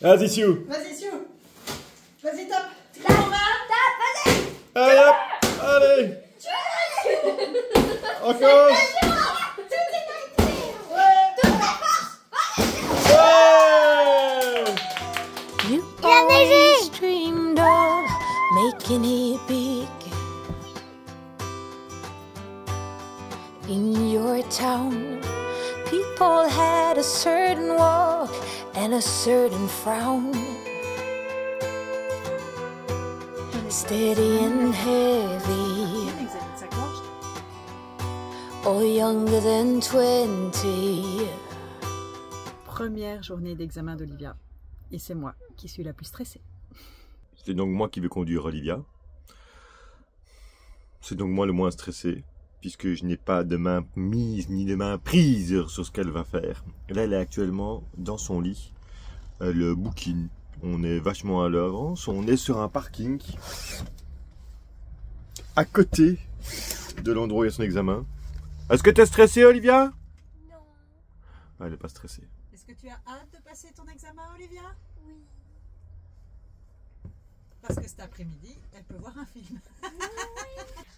Vas-y, Siou. Vas-y, Siou. Vas-y, tape. Allez, hop. Allez. Encore. You always dreamed of making it big in your town. People had a certain walk and a certain frown, steady and heavy, or younger than 20. Première journée d'examen d'Olivia. Et c'est moi qui suis la plus stressée. C'est donc moi qui vais conduire Olivia. C'est donc moi le moins stressé, puisque je n'ai pas de main mise ni de main prise sur ce qu'elle va faire. Là, elle est actuellement dans son lit. Elle bouquine. On est vachement à l'avance. On est sur un parking à côté de l'endroit où il y a son examen. Est-ce que tu es stressée, Olivia? Non. Elle n'est pas stressée. Est-ce que tu as hâte de passer ton examen, Olivia? Oui. Parce que cet après-midi, elle peut voir un film.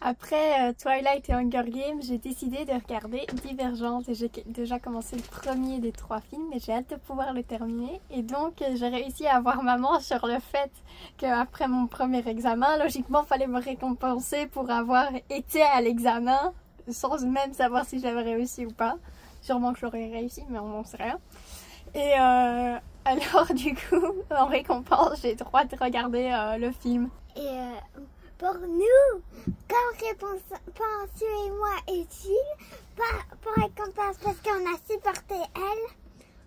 Après Twilight et Hunger Games, j'ai décidé de regarder Divergente et j'ai déjà commencé le premier des 3 films et j'ai hâte de pouvoir le terminer. Et donc j'ai réussi à avoir maman sur le fait qu'après mon premier examen, logiquement il fallait me récompenser pour avoir été à l'examen sans même savoir si j'avais réussi ou pas. Sûrement que j'aurais réussi, mais on n'en sait rien. Et alors du coup, en récompense, j'ai le droit de regarder le film. Et pour nous, comme réponse, suivez-moi utile, pas pour récompense parce qu'on a supporté elle,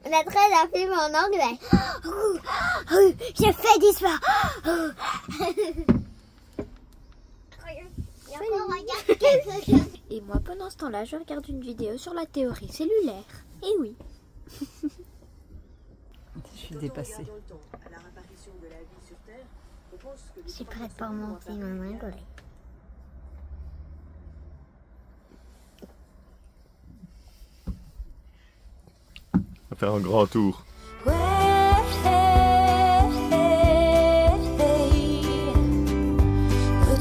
on a trouvé la film en anglais. J'ai fait du sport. Et moi, pendant ce temps-là, je regarde une vidéo sur la théorie cellulaire. Et oui. Je suis dépassée. Je suis prête pour mon film en anglais. On va faire un grand tour. Put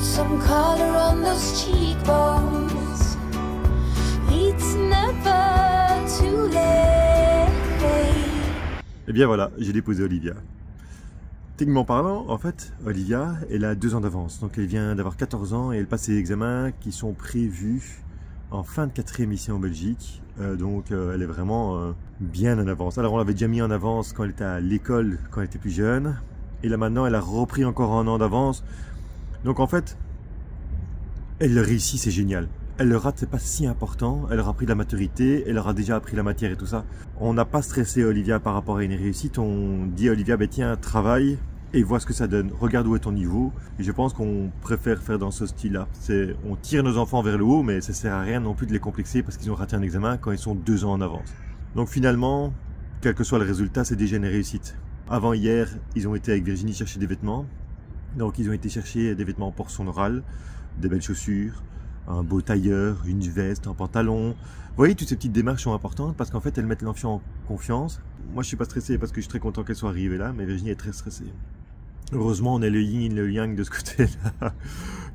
some color on those cheekbones. It's never too late. Et bien voilà, j'ai déposé Olivia. Techniquement parlant, en fait, Olivia, elle a 2 ans d'avance. Donc elle vient d'avoir 14 ans et elle passe ses examens qui sont prévus en fin de 4e ici en Belgique. Donc elle est vraiment bien en avance. Alors on l'avait déjà mis en avance quand elle était à l'école, quand elle était plus jeune. Et là maintenant, elle a repris encore 1 an d'avance. Donc en fait, elle le réussit, c'est génial. Elle le rate, c'est pas si important. Elle aura pris de la maturité, elle aura déjà appris la matière et tout ça. On n'a pas stressé Olivia par rapport à une réussite. On dit à Olivia, bah, tiens, travaille et vois ce que ça donne. Regarde où est ton niveau. Et je pense qu'on préfère faire dans ce style-là. On tire nos enfants vers le haut, mais ça sert à rien non plus de les complexer parce qu'ils ont raté un examen quand ils sont 2 ans en avance. Donc finalement, quel que soit le résultat, c'est déjà une réussite. Avant hier, ils ont été avec Virginie chercher des vêtements. Donc ils ont été chercher des vêtements pour son oral, des belles chaussures, un beau tailleur, une veste, un pantalon. Vous voyez, toutes ces petites démarches sont importantes parce qu'en fait, elles mettent l'enfant en confiance. Moi, je suis pas stressé parce que je suis très content qu'elle soit arrivée là, mais Virginie est très stressée. Heureusement, on est le yin et le yang de ce côté-là.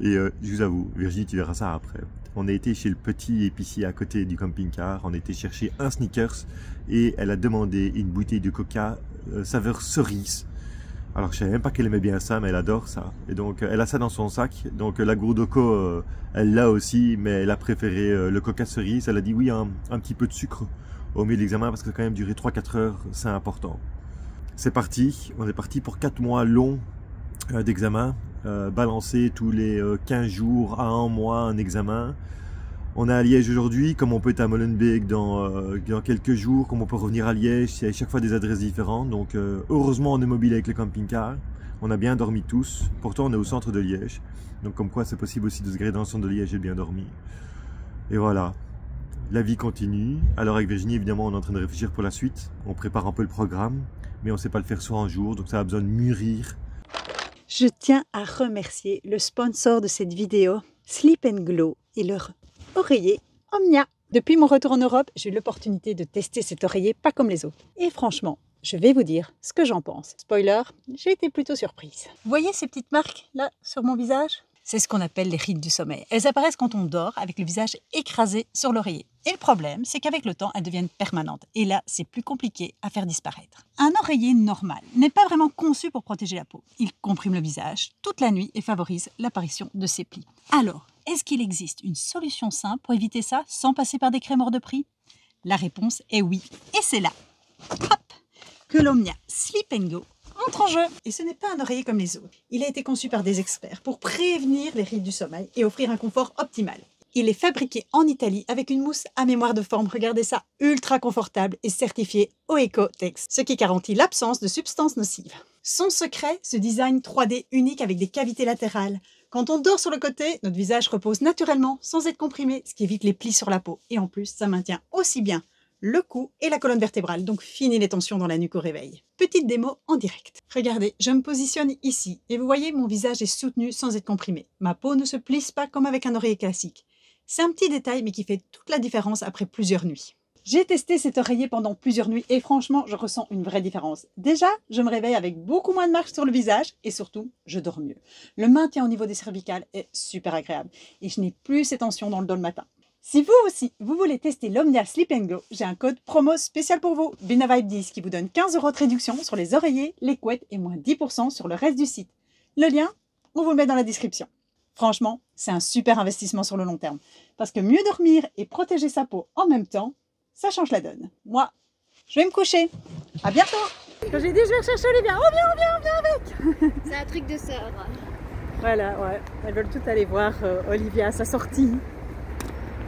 Et je vous avoue, Virginie, tu verras ça après. On a été chez le petit épicier à côté du camping-car. On a été chercher un sneakers et elle a demandé une bouteille de coca saveur cerise. Alors je savais même pas qu'elle aimait bien ça, mais elle adore ça. Et donc elle a ça dans son sac. Donc la gourdeco, elle l'a aussi, mais elle a préféré le coca cerise. Elle a dit oui, un petit peu de sucre au milieu de l'examen parce que ça a quand même duré 3-4 heures, c'est important. C'est parti, on est parti pour 4 mois longs d'examen, balancé tous les 15 jours à 1 mois un examen. On est à Liège aujourd'hui, comme on peut être à Molenbeek dans quelques jours, comme on peut revenir à Liège, il y a chaque fois des adresses différentes. Donc heureusement on est mobile avec le camping-car, on a bien dormi tous, pourtant on est au centre de Liège. Donc comme quoi c'est possible aussi de se garer dans le centre de Liège et bien dormir. Et voilà, la vie continue. Alors avec Virginie évidemment on est en train de réfléchir pour la suite, on prépare un peu le programme, mais on ne sait pas le faire sur un jour, donc ça a besoin de mûrir. Je tiens à remercier le sponsor de cette vidéo, Sleep & Glow, et leur oreiller Omnia. Depuis mon retour en Europe, j'ai eu l'opportunité de tester cet oreiller pas comme les autres. Et franchement, Je vais vous dire ce que j'en pense. Spoiler, j'ai été plutôt surprise. Vous voyez ces petites marques là sur mon visage? C'est ce qu'on appelle les rides du sommeil. Elles apparaissent quand on dort avec le visage écrasé sur l'oreiller. Et le problème, c'est qu'avec le temps, elles deviennent permanentes. Et là, c'est plus compliqué à faire disparaître. Un oreiller normal n'est pas vraiment conçu pour protéger la peau. Il comprime le visage toute la nuit et favorise l'apparition de ces plis. Alors, est-ce qu'il existe une solution simple pour éviter ça sans passer par des crèmes hors de prix? La réponse est oui. Et c'est là, hop, que l'Omnia Sleep & Go entre en jeu. Et ce n'est pas un oreiller comme les autres. Il a été conçu par des experts pour prévenir les rides du sommeil et offrir un confort optimal. Il est fabriqué en Italie avec une mousse à mémoire de forme, regardez ça, ultra confortable et certifié OECO-TEX, ce qui garantit l'absence de substances nocives. Son secret, ce design 3D unique avec des cavités latérales. Quand on dort sur le côté, notre visage repose naturellement sans être comprimé, ce qui évite les plis sur la peau. Et en plus, ça maintient aussi bien le cou et la colonne vertébrale, donc fini les tensions dans la nuque au réveil. Petite démo en direct. Regardez, je me positionne ici et vous voyez, mon visage est soutenu sans être comprimé. Ma peau ne se plisse pas comme avec un oreiller classique. C'est un petit détail mais qui fait toute la différence après plusieurs nuits. J'ai testé cet oreiller pendant plusieurs nuits et franchement, je ressens une vraie différence. Déjà, je me réveille avec beaucoup moins de marques sur le visage et surtout, je dors mieux. Le maintien au niveau des cervicales est super agréable et je n'ai plus ces tensions dans le dos le matin. Si vous aussi, vous voulez tester l'Omnia Sleep & Go, j'ai un code promo spécial pour vous, BinaVibe10, qui vous donne 15 € de réduction sur les oreillers, les couettes et moins 10% sur le reste du site. Le lien, on vous le met dans la description. Franchement, c'est un super investissement sur le long terme. Parce que mieux dormir et protéger sa peau en même temps, ça change la donne. Moi, je vais me coucher. À bientôt. Quand j'ai dit je vais chercher Olivia, on vient avec. C'est un truc de sœur. Voilà, ouais. Elles veulent toutes aller voir Olivia à sa sortie.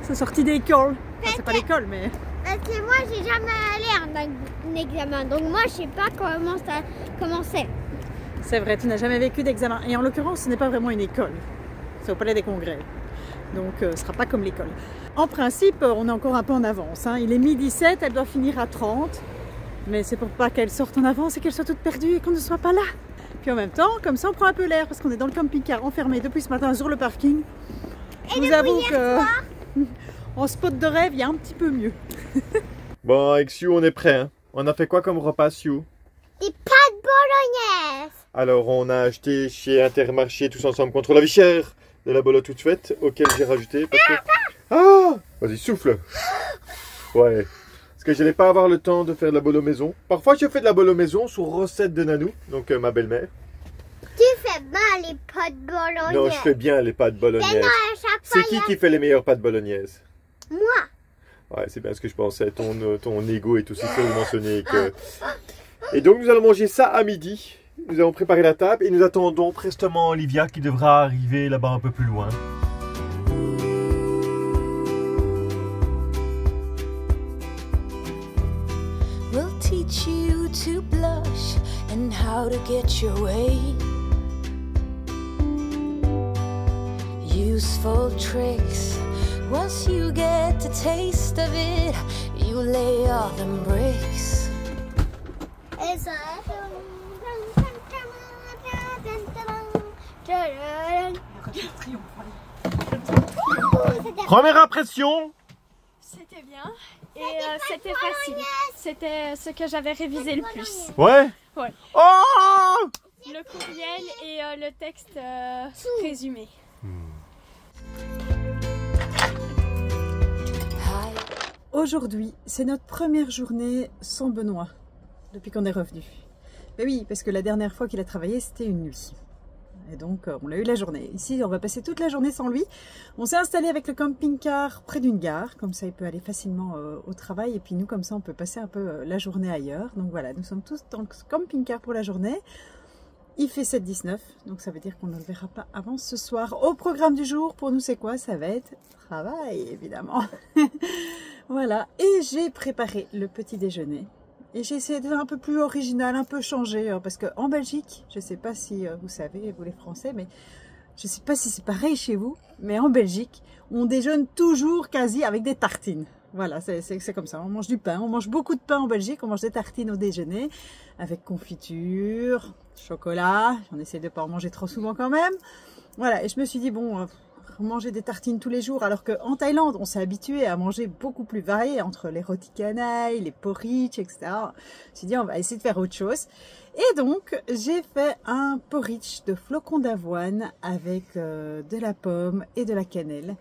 Sa sortie d'école. Enfin, c'est pas l'école, mais... Parce que moi, j'ai jamais allé à un examen. Donc moi, je sais pas comment c'est. C'est vrai, tu n'as jamais vécu d'examen. Et en l'occurrence, ce n'est pas vraiment une école. C'est au Palais des Congrès. Donc, ce ne sera pas comme l'école. En principe, on est encore un peu en avance. Hein. Il est 12h17, elle doit finir à 30. Mais c'est pour pas qu'elle sorte en avance et qu'elle soit toute perdue et qu'on ne soit pas là. Puis en même temps, comme ça, on prend un peu l'air parce qu'on est dans le camping-car enfermé depuis ce matin sur le parking. Je vous avoue que... En spot de rêve, il y a un petit peu mieux. Bon, avec Sue, on est prêt. Hein. On a fait quoi comme repas, Sue? Des pâtes bolognaises. Alors, on a acheté chez Intermarché tous ensemble contre la vie chère de la bolo toute faite, auquel j'ai rajouté parce que... Ah! Vas-y, souffle. Ouais. Parce que je n'allais pas avoir le temps de faire de la bolo maison. Parfois, je fais de la bolo maison sur recette de Nanou, donc ma belle-mère. Tu fais bien les pâtes bolognaises. Non, je fais bien les pâtes bolognaises. C'est qui fait les meilleures pâtes bolognaises? Moi. Ouais, c'est bien ce que je pensais. Ton ego est aussi surdimensionné que... Et donc, nous allons manger ça à midi. Nous avons préparé la table et nous attendons prestement Olivia qui devra arriver là-bas un peu plus loin. We'll teach you to blush and how to get your way. Useful tricks. Once you get the taste of it, you lay all them bricks. Et ça... Première impression? C'était bien et c'était facile. C'était ce que j'avais révisé le plus. Ouais? Ouais. Oh! Le courriel et le texte résumé. Aujourd'hui, c'est notre première journée sans Benoît, depuis qu'on est revenu. Mais oui, parce que la dernière fois qu'il a travaillé, c'était une nuit. Et donc, on l'a eu la journée. Ici, on va passer toute la journée sans lui. On s'est installé avec le camping-car près d'une gare. Comme ça, il peut aller facilement au travail. Et puis nous, comme ça, on peut passer un peu la journée ailleurs. Donc voilà, nous sommes tous dans le camping-car pour la journée. Il fait 7h19, donc ça veut dire qu'on ne le verra pas avant ce soir. Au programme du jour, pour nous, c'est quoi? Ça va être travail, évidemment. Voilà, et j'ai préparé le petit déjeuner. Et j'ai essayé d'être un peu plus original, un peu changé, parce qu'en Belgique, je ne sais pas si vous savez, vous les Français, mais je ne sais pas si c'est pareil chez vous, mais en Belgique, on déjeune toujours quasi avec des tartines. Voilà, c'est comme ça, on mange du pain, on mange beaucoup de pain en Belgique, on mange des tartines au déjeuner, avec confiture, chocolat, j'en essaie de ne pas en manger trop souvent quand même. Voilà, et je me suis dit, bon, manger des tartines tous les jours, alors qu'en Thaïlande, on s'est habitué à manger beaucoup plus varié entre les roti canai, les porridge, etc. J'ai dit, on va essayer de faire autre chose. Et donc, j'ai fait un porridge de flocons d'avoine avec de la pomme et de la cannelle.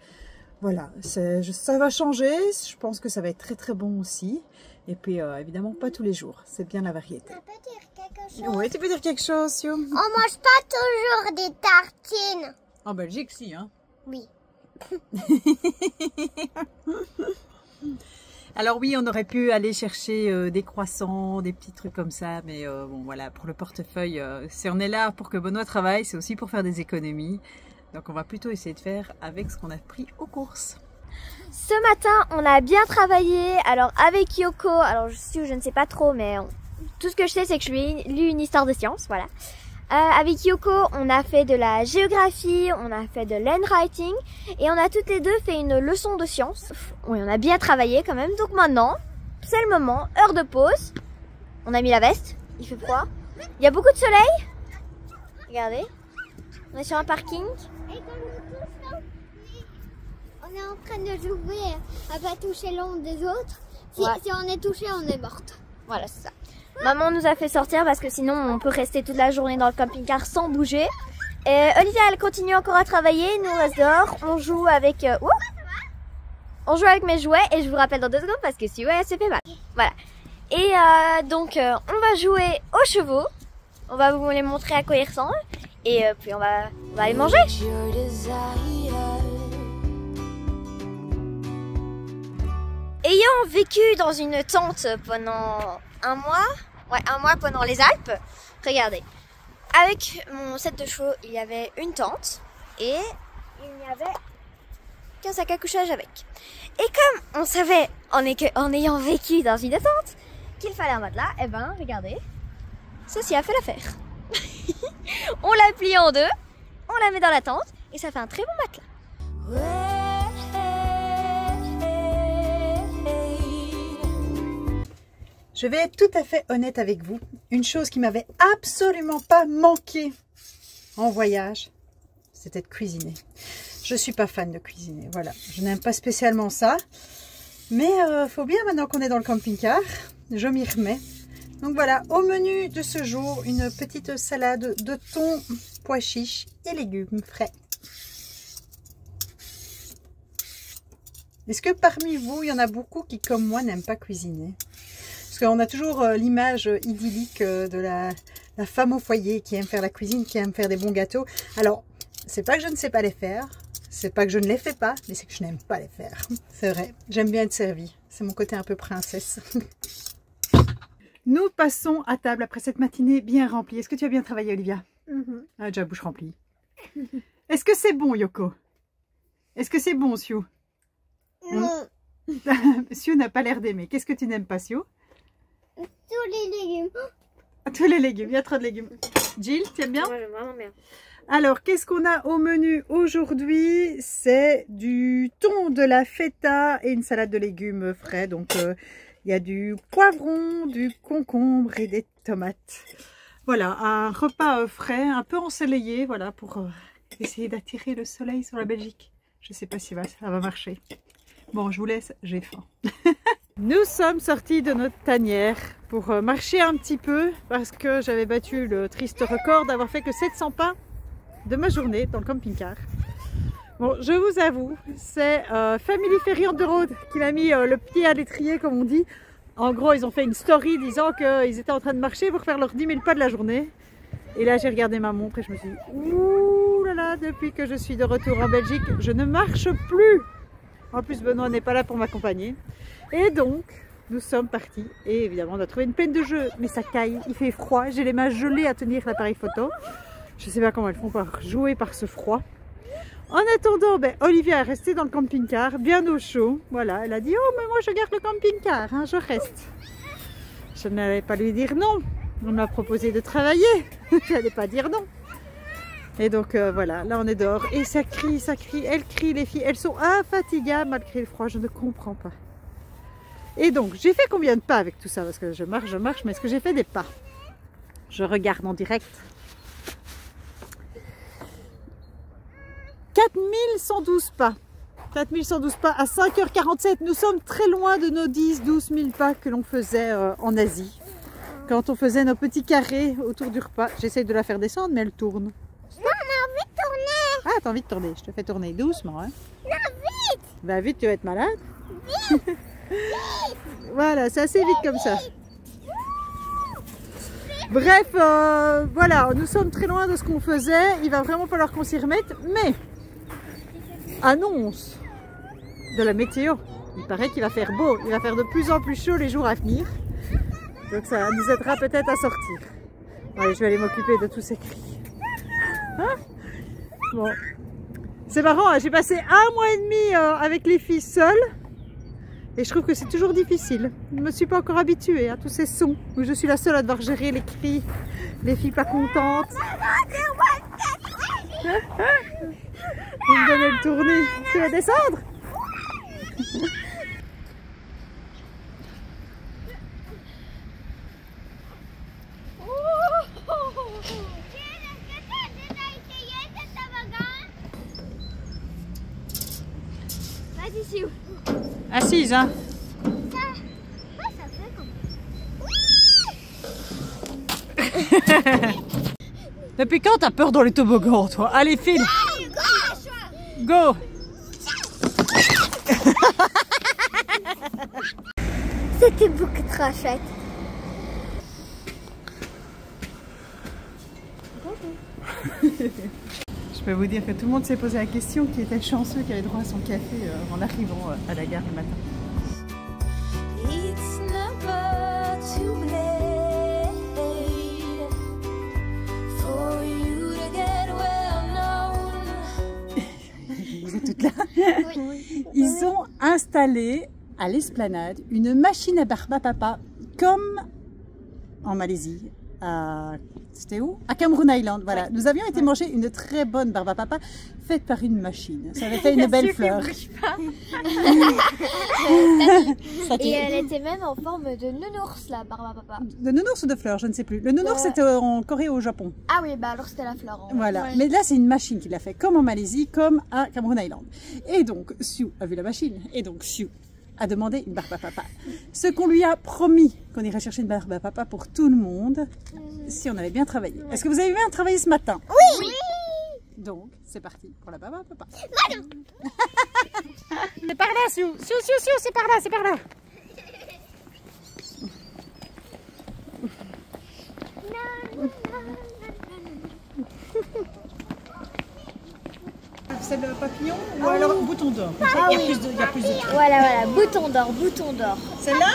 Voilà, ça va changer. Je pense que ça va être très très bon aussi. Et puis, évidemment, pas tous les jours. C'est bien la variété. Ça peut dire quelque chose? Oui, tu peux dire quelque chose, Sio? On mange pas toujours des tartines. En Belgique, si, hein? Oui. Alors oui, on aurait pu aller chercher des croissants, des petits trucs comme ça, mais bon voilà, pour le portefeuille, si on est là pour que Benoît travaille, c'est aussi pour faire des économies. Donc on va plutôt essayer de faire avec ce qu'on a pris aux courses. Ce matin, on a bien travaillé. Alors avec Yoko, alors je ne sais pas trop, mais tout ce que je sais, c'est que je lui ai lu une histoire de science, voilà. Avec Yoko, on a fait de la géographie, on a fait de l'handwriting et on a toutes les deux fait une leçon de science. Oui, on a bien travaillé quand même. Donc maintenant, c'est le moment, heure de pause. On a mis la veste, il fait froid. Il y a beaucoup de soleil. Regardez, on est sur un parking. Et quand nous touchons, on est en train de jouer à pas toucher l'ombre des autres. Si on est touché, on est morte. Voilà, c'est ça. Maman nous a fait sortir parce que sinon on peut rester toute la journée dans le camping-car sans bouger. Et Olivia, elle continue encore à travailler, nous on reste dehors, on joue avec on joue avec mes jouets et je vous rappelle dans 2 secondes parce que si ouais, elle s'est fait mal. Voilà. Et donc on va jouer aux chevaux. On va vous les montrer à quoi ils ressemblent et puis on va aller manger. Ayant vécu dans une tente pendant un mois pendant les Alpes, regardez, avec mon set de chevaux, il y avait une tente et il n'y avait qu'un sac à couchage avec. Et comme on savait, en ayant vécu dans une tente, qu'il fallait un matelas, et ben regardez, ceci a fait l'affaire. On la plie en 2, on la met dans la tente et ça fait un très bon matelas. Je vais être tout à fait honnête avec vous. Une chose qui m'avait absolument pas manqué en voyage, c'était de cuisiner. Je suis pas fan de cuisiner, voilà. Je n'aime pas spécialement ça. Mais faut bien maintenant qu'on est dans le camping-car, je m'y remets. Donc voilà, au menu de ce jour, une petite salade de thon, pois chiches et légumes frais. Est-ce que parmi vous, il y en a beaucoup qui, comme moi, n'aiment pas cuisiner? Parce qu'on a toujours l'image idyllique de la femme au foyer qui aime faire la cuisine, qui aime faire des bons gâteaux. Alors, c'est pas que je ne sais pas les faire, c'est pas que je ne les fais pas, mais c'est que je n'aime pas les faire. C'est vrai, j'aime bien être servie. C'est mon côté un peu princesse. Nous passons à table après cette matinée bien remplie. Est-ce que tu as bien travaillé, Olivia? Ah, déjà bouche remplie. Est-ce que c'est bon, Yoko? Est-ce que c'est bon, Sio? Non. Sio n'a pas l'air d'aimer. Qu'est-ce que tu n'aimes pas, Sio? Tous les légumes. Tous les légumes, il y a trop de légumes. Jill, tu aimes bien? Moi, j'aime vraiment bien. Alors, qu'est-ce qu'on a au menu aujourd'hui? C'est du thon, de la feta et une salade de légumes frais. Donc, il y a du poivron, du concombre et des tomates. Voilà, un repas frais, un peu ensoleillé, voilà, pour essayer d'attirer le soleil sur la Belgique. Je ne sais pas si ça va marcher. Bon, je vous laisse, j'ai faim. Nous sommes sortis de notre tanière pour marcher un petit peu parce que j'avais battu le triste record d'avoir fait que 700 pas de ma journée dans le camping-car. Bon, je vous avoue, c'est Family Ferry on the Road qui m'a mis le pied à l'étrier, comme on dit. En gros, ils ont fait une story disant qu'ils étaient en train de marcher pour faire leurs 10 000 pas de la journée. Et là, j'ai regardé ma montre et je me suis dit, ouh là là, depuis que je suis de retour en Belgique, je ne marche plus. En plus, Benoît n'est pas là pour m'accompagner. Et donc, nous sommes partis. Et évidemment, on a trouvé une peine de jeu. Mais ça caille, il fait froid. J'ai les mains gelées à tenir l'appareil photo. Je ne sais pas comment elles font pour jouer par ce froid. En attendant, Olivia est restée dans le camping-car, bien au chaud. Voilà, elle a dit, oh, mais moi, je garde le camping-car, hein, je reste. Je n'allais pas lui dire non. On m'a proposé de travailler. Je n'allais pas dire non. Et donc voilà, là on est dehors et ça crie, elles crient les filles, elles sont infatigables malgré le froid, je ne comprends pas. Et donc j'ai fait combien de pas avec tout ça? Parce que je marche, mais est-ce que j'ai fait des pas? Je regarde en direct. 4112 pas. 4112 pas à 5h47. Nous sommes très loin de nos 10-12 000 pas que l'on faisait en Asie. Quand on faisait nos petits carrés autour du repas. J'essaye de la faire descendre, mais elle tourne. Non, on a envie de tourner. Ah, t'as envie de tourner. Je te fais tourner doucement. Hein. Non, vite. Bah vite, tu vas être malade. Vite. Voilà, c'est assez vite comme ça. Bref, voilà, nous sommes très loin de ce qu'on faisait. Il va vraiment falloir qu'on s'y remette. Mais, annonce de la météo. Il paraît qu'il va faire beau. Il va faire de plus en plus chaud les jours à venir. Donc ça nous aidera peut-être à sortir. Allez, je vais aller m'occuper de tous ces cris. Hein? Bon. C'est marrant, hein, j'ai passé 1 mois et demi avec les filles seules. Et je trouve que c'est toujours difficile. Je ne me suis pas encore habituée à tous ces sons où je suis la seule à devoir gérer les cris, les filles pas contentes. Vous me donnez le tournis. Tu vas descendre? Vas-y, Siou. Assise, hein? Depuis quand t'as peur dans les toboggans, toi? Allez, file! Go! C'était beaucoup trop chouette. Je peux vous dire que tout le monde s'est posé la question qui était chanceux, qui avait droit à son café en arrivant à la gare le matin. It's never too late for you to get well known. Vous êtes toutes là? Ils ont installé à l'esplanade une machine à barbe à papa comme en Malaisie. C'était où? À Cameroun Island, voilà. Nous avions été manger une très bonne barbe à papa faite par une machine. Ça avait fait une belle fleur. Et elle était même en forme de nounours, la barbe à papa. De nounours ou de fleur, je ne sais plus. Le nounours c'était en Corée ou au Japon. Ah oui, bah alors c'était la fleur. Voilà. Mais là c'est une machine qui l'a fait, comme en Malaisie, comme à Cameroun Island. Et donc Siou a vu la machine. Et donc Siou a demandé une barbe à papa. Ce qu'on lui a promis qu'on irait chercher une barbe à papa pour tout le monde, si on avait bien travaillé. Est-ce que vous avez bien travaillé ce matin? Oui. Donc, c'est parti pour la barbe à papa. Non. C'est par là, Siou. Siou, c'est par là, c'est par là. C'est le papillon ou alors bouton d'or? Il y a plus de Voilà, bouton d'or. Celle-là?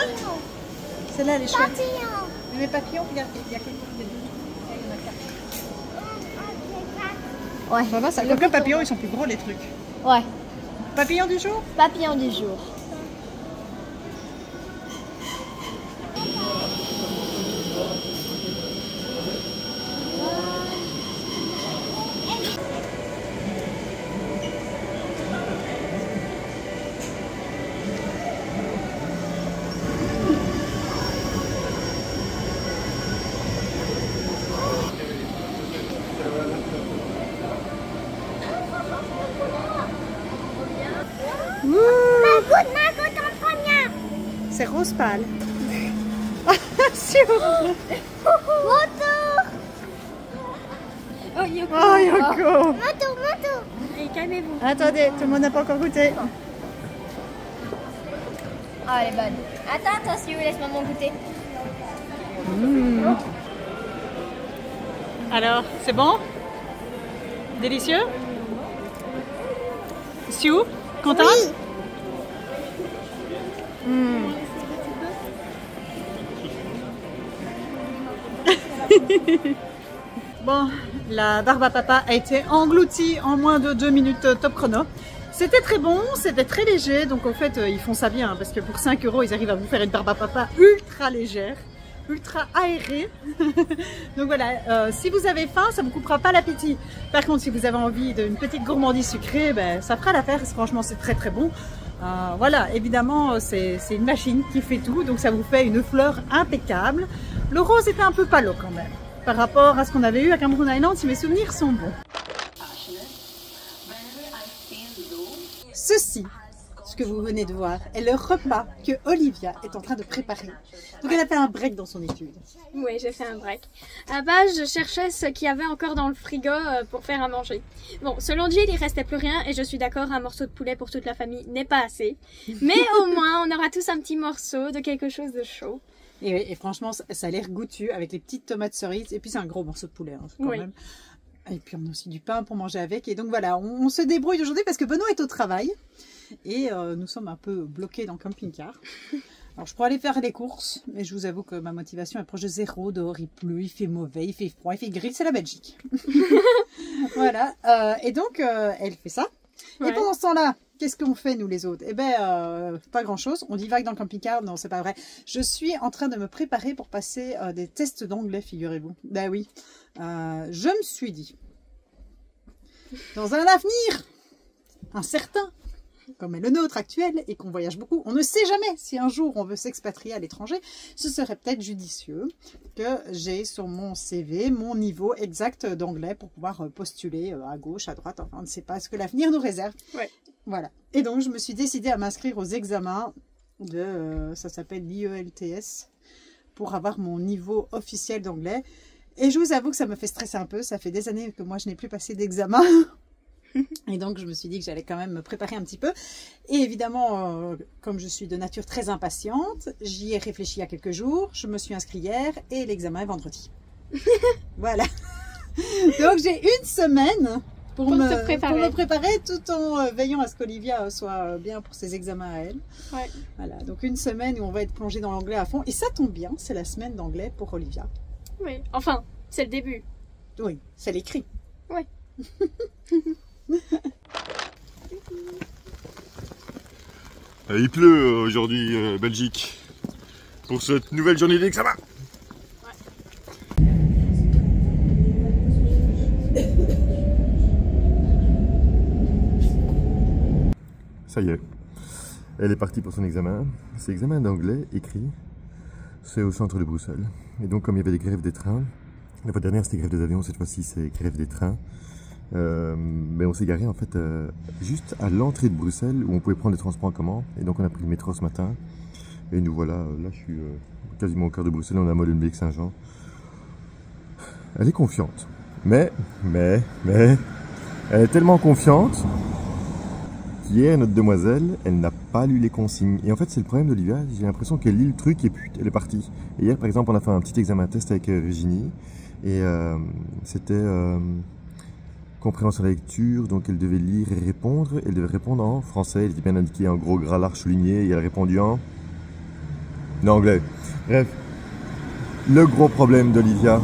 Celle-là, elle est chouette. Papillon. Mais mes papillons, regarde, il y a quelques Ouais. Ça va, ça. Quoique papillons, ils sont plus gros les trucs. Ouais. Papillon du jour? Papillon du jour. C'est rose pâle. Siou. Oh, Yoko. Oh, Yoko. Moto. Allez, calmez-vous. Attendez, tout le monde n'a pas encore goûté. Ah, elle est bonne. Attends, Siou, laisse maman goûter. Alors, c'est bon? Délicieux? Siou, contente? Oui. Bon, la barbe à papa a été engloutie en moins de 2 minutes top chrono. C'était très bon, c'était très léger, donc en fait ils font ça bien, parce que pour 5 € ils arrivent à vous faire une barbe à papa ultra légère, ultra aérée. Donc voilà, si vous avez faim, ça ne vous coupera pas l'appétit. Par contre, si vous avez envie d'une petite gourmandise sucrée, ben, ça fera l'affaire, franchement c'est très très bon. Voilà, évidemment c'est une machine qui fait tout, donc ça vous fait une fleur impeccable. Le rose était un peu pâle quand même, par rapport à ce qu'on avait eu à Cameroun Island, si mes souvenirs sont bons. ceci, ce que vous venez de voir, est le repas que Olivia est en train de préparer. Donc elle a fait un break dans son étude. Oui, j'ai fait un break. À la base, je cherchais ce qu'il y avait encore dans le frigo pour faire à manger. Bon, selon Jill, il restait plus rien et je suis d'accord, un morceau de poulet pour toute la famille n'est pas assez. Mais au moins, on aura tous un petit morceau de quelque chose de chaud. Et, oui, et franchement, ça a l'air goûtu avec les petites tomates cerises. Et puis c'est un gros morceau de poulet hein, quand même. Et puis on a aussi du pain pour manger avec. Et donc voilà, on se débrouille aujourd'hui parce que Benoît est au travail. Et nous sommes un peu bloqués dans le camping-car. Alors je pourrais aller faire les courses, mais je vous avoue que ma motivation est proche de zéro. Dehors il pleut, il fait mauvais, il fait froid, il fait gris, c'est la Belgique. Voilà, et donc elle fait ça. Ouais. Et pendant ce temps-là, qu'est-ce qu'on fait nous les autres? Eh ben, pas grand-chose. On divague dans le camping-car. Non, c'est pas vrai. Je suis en train de me préparer pour passer des tests d'anglais, figurez-vous. Ben oui, je me suis dit, dans un avenir incertain, comme est le nôtre actuel et qu'on voyage beaucoup, on ne sait jamais si un jour on veut s'expatrier à l'étranger, ce serait peut-être judicieux que j'ai sur mon CV mon niveau exact d'anglais pour pouvoir postuler à gauche, à droite, enfin on ne sait pas ce que l'avenir nous réserve. Ouais. Voilà. Et donc je me suis décidée à m'inscrire aux examens de, ça s'appelle l'IELTS, pour avoir mon niveau officiel d'anglais. Et je vous avoue que ça me fait stresser un peu, ça fait des années que moi je n'ai plus passé d'examen. Et donc je me suis dit que j'allais quand même me préparer un petit peu. Et évidemment, comme je suis de nature très impatiente, j'y ai réfléchi il y a quelques jours. Je me suis inscrite hier et l'examen est vendredi. Voilà. Donc j'ai une semaine pour me préparer tout en veillant à ce qu'Olivia soit bien pour ses examens à elle. Ouais. Voilà. Donc une semaine où on va être plongé dans l'anglais à fond. Et ça tombe bien, c'est la semaine d'anglais pour Olivia. Oui, enfin, c'est le début. Oui, c'est l'écrit. Oui. Il pleut aujourd'hui, Belgique, pour cette nouvelle journée d'examen. Ouais. Ça y est, elle est partie pour son examen. C'est examen d'anglais écrit. C'est au centre de Bruxelles. Et donc comme il y avait des grèves des trains, la fois dernière c'était grève des avions, cette fois-ci c'est grève des trains. Mais on s'est garé en fait juste à l'entrée de Bruxelles où on pouvait prendre des transports en commun. Et donc on a pris le métro ce matin. Et nous voilà, là je suis quasiment au cœur de Bruxelles, on a Molenbeek-Saint-Jean. Elle est confiante. Mais, elle est tellement confiante qu'hier notre demoiselle, elle n'a pas lu les consignes. Et en fait c'est le problème d'Olivia, j'ai l'impression qu'elle lit le truc et puis elle est partie. Et hier par exemple on a fait un petit examen test avec Virginie. Et c'était... compréhension de la lecture, donc elle devait lire et répondre. Elle devait répondre en français, elle était bien indiqué en gros gras large souligné, et elle a répondu en anglais. Bref, le gros problème d'Olivia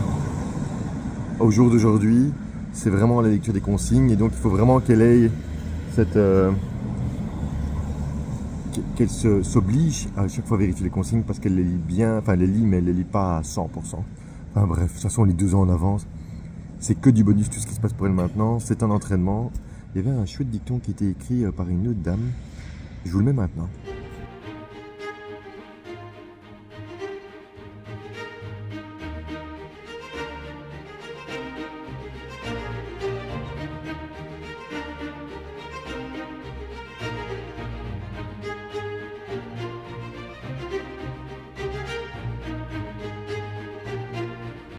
au jour d'aujourd'hui, c'est vraiment la lecture des consignes, et donc il faut vraiment qu'elle ait cette... qu'elle s'oblige à chaque fois vérifier les consignes, parce qu'elle les lit bien, enfin elle les lit, mais elle les lit pas à 100%. Enfin bref, de toute façon on lit 2 ans en avance. C'est que du bonus, tout ce qui se passe pour elle maintenant. C'est un entraînement. Il y avait un chouette dicton qui était écrit par une autre dame. Je vous le mets maintenant.